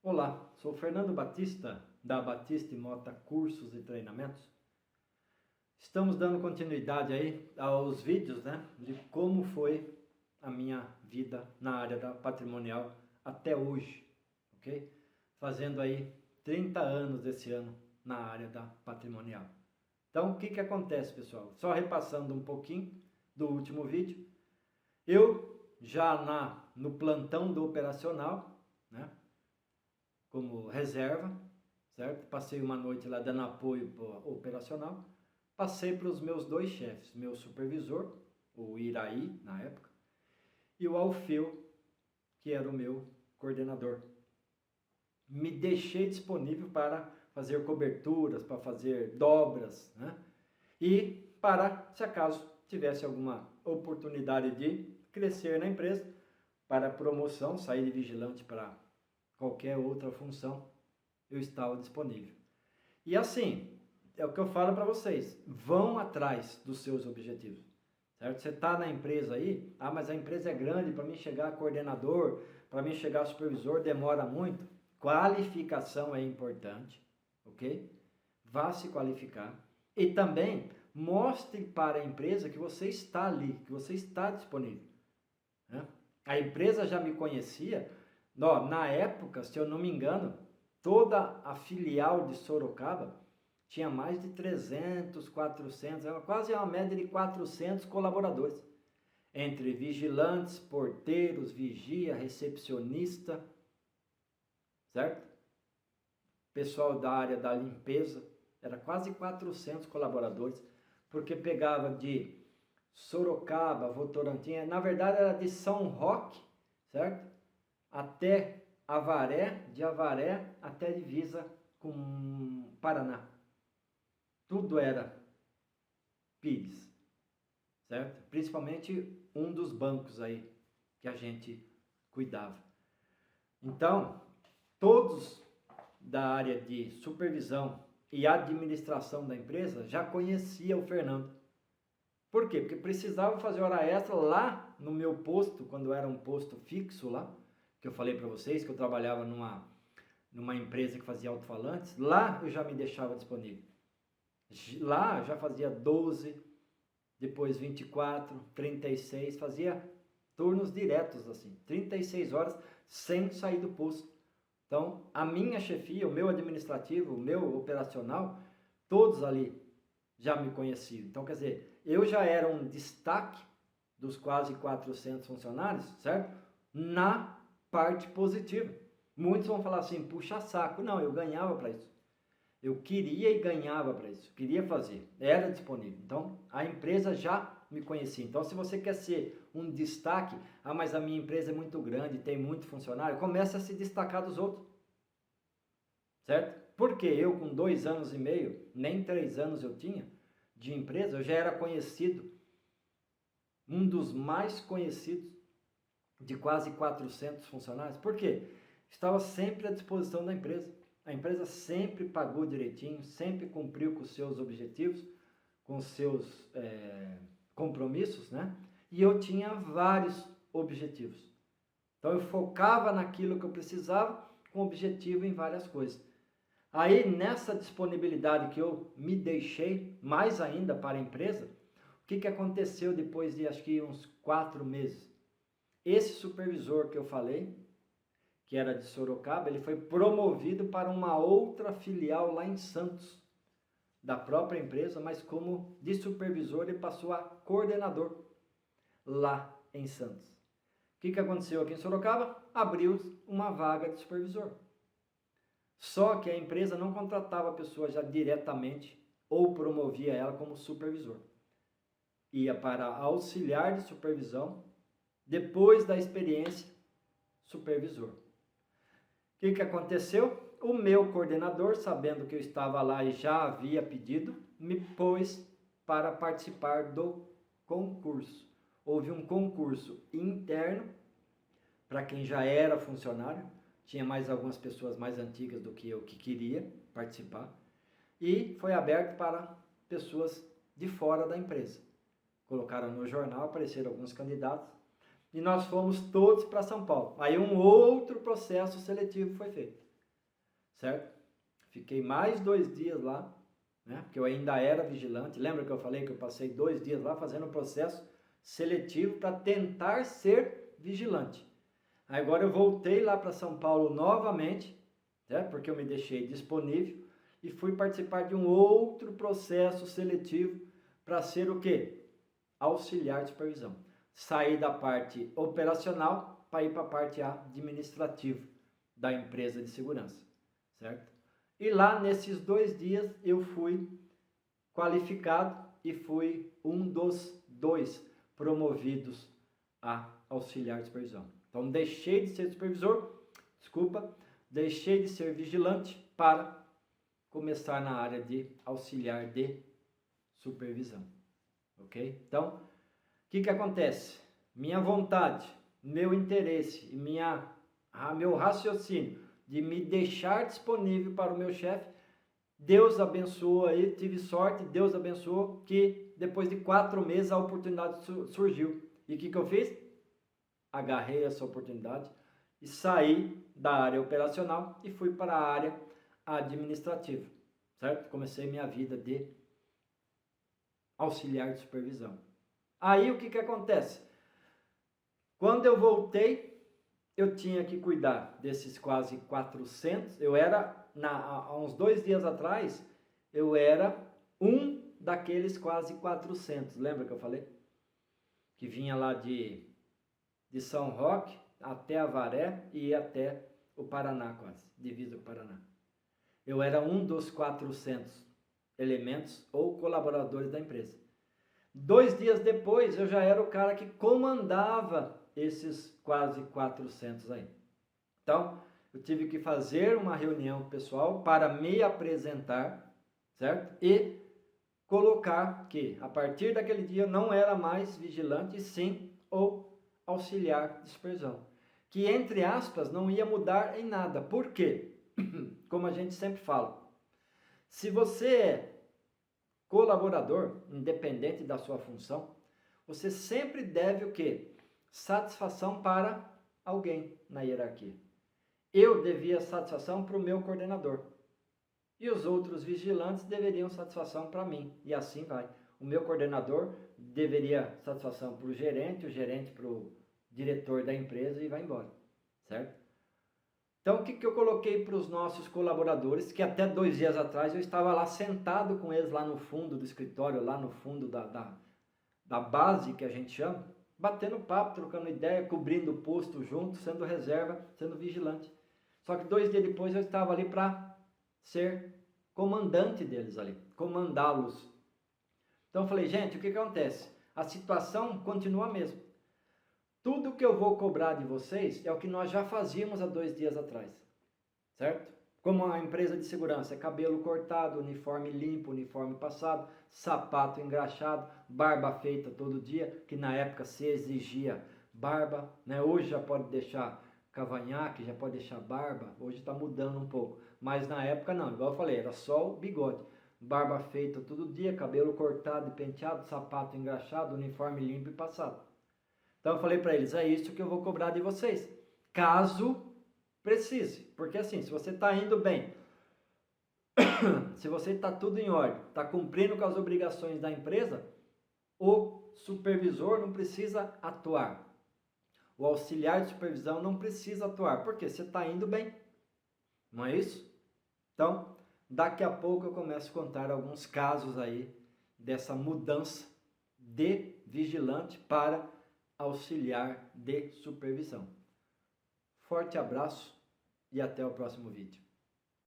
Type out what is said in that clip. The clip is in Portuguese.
Olá, sou Fernando Batista, da Batista e Mota Cursos e Treinamentos. Estamos dando continuidade aí aos vídeos, de como foi a minha vida na área da patrimonial até hoje, ok? Fazendo aí 30 anos esse ano na área da patrimonial. Então, o que acontece, pessoal? Só repassando um pouquinho do último vídeo. Eu já no plantão do operacional, como reserva, certo? Passei uma noite lá dando apoio para o operacional. Passei para os meus dois chefes, meu supervisor, o Iraí, na época, e o Alfeu, que era o meu coordenador. Me deixei disponível para fazer coberturas, para fazer dobras, e para, se acaso tivesse alguma oportunidade de crescer na empresa, para promoção, sair de vigilante para qualquer outra função, eu estava disponível. E assim, é o que eu falo para vocês, vão atrás dos seus objetivos, certo? Você está na empresa aí, mas a empresa é grande, para mim chegar a coordenador, para mim chegar a supervisor demora muito. Qualificação é importante, ok? Vá se qualificar e também mostre para a empresa que você está ali, que você está disponível, A empresa já me conhecia. Na época, se eu não me engano, toda a filial de Sorocaba tinha mais de 300, 400, era quase uma média de 400 colaboradores, entre vigilantes, porteiros, vigia, recepcionista, certo? Pessoal da área da limpeza, era quase 400 colaboradores, porque pegava de Sorocaba, Votorantim, na verdade era de São Roque, certo? Até Avaré, de Avaré até divisa com Paraná. Tudo era Pires, certo? Principalmente um dos bancos aí que a gente cuidava. Então, todos da área de supervisão e administração da empresa já conhecia o Fernando. Por quê? Porque precisava fazer hora extra lá no meu posto, quando era um posto fixo lá, que eu falei para vocês, que eu trabalhava numa empresa que fazia alto-falantes. Lá eu já me deixava disponível. Lá eu já fazia 12, depois 24, 36, fazia turnos diretos assim, 36 horas sem sair do posto. Então, a minha chefia, o meu administrativo, o meu operacional, todos ali já me conheciam. Então, quer dizer, eu já era um destaque dos quase 400 funcionários, certo? Na parte positiva. Muitos vão falar assim, puxa saco. Não, eu ganhava para isso. Eu queria e ganhava para isso. Queria fazer. Era disponível. Então, a empresa já me conhecia. Então, se você quer ser um destaque, mas a minha empresa é muito grande, tem muito funcionário, começa a se destacar dos outros. Certo? Porque eu, com 2 anos e meio, nem 3 anos eu tinha de empresa, eu já era conhecido, um dos mais conhecidos de quase 400 funcionários. Por quê? Estava sempre à disposição da empresa. A empresa sempre pagou direitinho, sempre cumpriu com os seus objetivos, com os seus compromissos, E eu tinha vários objetivos. Então eu focava naquilo que eu precisava, com objetivo em várias coisas. Aí, nessa disponibilidade que eu me deixei, mais ainda para a empresa, o que aconteceu depois de, acho que uns 4 meses? Esse supervisor que eu falei, que era de Sorocaba, ele foi promovido para uma outra filial lá em Santos, da própria empresa, mas como de supervisor ele passou a coordenador lá em Santos. O que aconteceu aqui em Sorocaba? Abriu uma vaga de supervisor. Só que a empresa não contratava a pessoa já diretamente ou promovia ela como supervisor. Ia para auxiliar de supervisão, depois da experiência, supervisor. O que aconteceu? O meu coordenador, sabendo que eu estava lá e já havia pedido, me pôs para participar do concurso. Houve um concurso interno para quem já era funcionário. Tinha mais algumas pessoas mais antigas do que eu que queria participar. E foi aberto para pessoas de fora da empresa. Colocaram no jornal, apareceram alguns candidatos. E nós fomos todos para São Paulo. Aí um outro processo seletivo foi feito. certo? Fiquei mais 2 dias lá, né? Porque eu ainda era vigilante. Lembra que eu falei que eu passei 2 dias lá fazendo um processo seletivo para tentar ser vigilante. Agora eu voltei lá para São Paulo novamente, né? Porque eu me deixei disponível e fui participar de um outro processo seletivo para ser o quê? Auxiliar de supervisão. Saí da parte operacional para ir para a parte administrativa da empresa de segurança, certo? E lá nesses 2 dias eu fui qualificado e fui um dos 2 promovidos a auxiliar de supervisão. Então deixei de ser supervisor, deixei de ser vigilante para começar na área de auxiliar de supervisão, ok? Então, o que acontece? Minha vontade, meu interesse e meu raciocínio de me deixar disponível para o meu chefe, Deus abençoou aí, tive sorte, Deus abençoou que depois de 4 meses a oportunidade surgiu. E o que eu fiz? Agarrei essa oportunidade e saí da área operacional e fui para a área administrativa, certo? Comecei minha vida de auxiliar de supervisão. Aí o que acontece? Quando eu voltei, eu tinha que cuidar desses quase 400, há uns 2 dias atrás, eu era um daqueles quase 400, lembra que eu falei? Que vinha lá de São Roque até Avaré e ia até o Paraná quase, divisa com o Paraná. Eu era um dos 400 elementos ou colaboradores da empresa. 2 dias depois, eu já era o cara que comandava esses quase 400 aí. Então, eu tive que fazer uma reunião pessoal para me apresentar, certo? E colocar que, a partir daquele dia, eu não era mais vigilante, e sim o auxiliar de supervisão. Que, entre aspas, não ia mudar em nada. Por quê? Como a gente sempre fala, se você é colaborador, independente da sua função, você sempre deve o quê? Satisfação para alguém na hierarquia. Eu devia satisfação para o meu coordenador. E os outros vigilantes deveriam satisfação para mim. E assim vai. O meu coordenador deveria satisfação para o gerente para o diretor da empresa e vai embora. Certo? Então, o que eu coloquei para os nossos colaboradores, que até 2 dias atrás eu estava lá sentado com eles lá no fundo do escritório, lá no fundo da base que a gente chama, batendo papo, trocando ideia, cobrindo o posto junto, sendo reserva, sendo vigilante. Só que 2 dias depois eu estava ali para ser comandante deles ali, comandá-los. Então eu falei, gente, o que acontece? A situação continua a mesma. Tudo que eu vou cobrar de vocês é o que nós já fazíamos há 2 dias atrás, certo? Como a empresa de segurança, cabelo cortado, uniforme limpo, uniforme passado, sapato engraxado, barba feita todo dia, que na época se exigia barba, né? Hoje já pode deixar cavanhaque, já pode deixar barba, hoje está mudando um pouco, mas na época não, igual eu falei, era só o bigode, barba feita todo dia, cabelo cortado e penteado, sapato engraxado, uniforme limpo e passado. Então eu falei para eles, é isso que eu vou cobrar de vocês, caso precise, porque assim, se você está indo bem, se você está tudo em ordem, está cumprindo com as obrigações da empresa, o supervisor não precisa atuar, o auxiliar de supervisão não precisa atuar, porque você está indo bem, não é isso? Então, daqui a pouco eu começo a contar alguns casos aí dessa mudança de vigilante para auxiliar de supervisão. Forte abraço e até o próximo vídeo.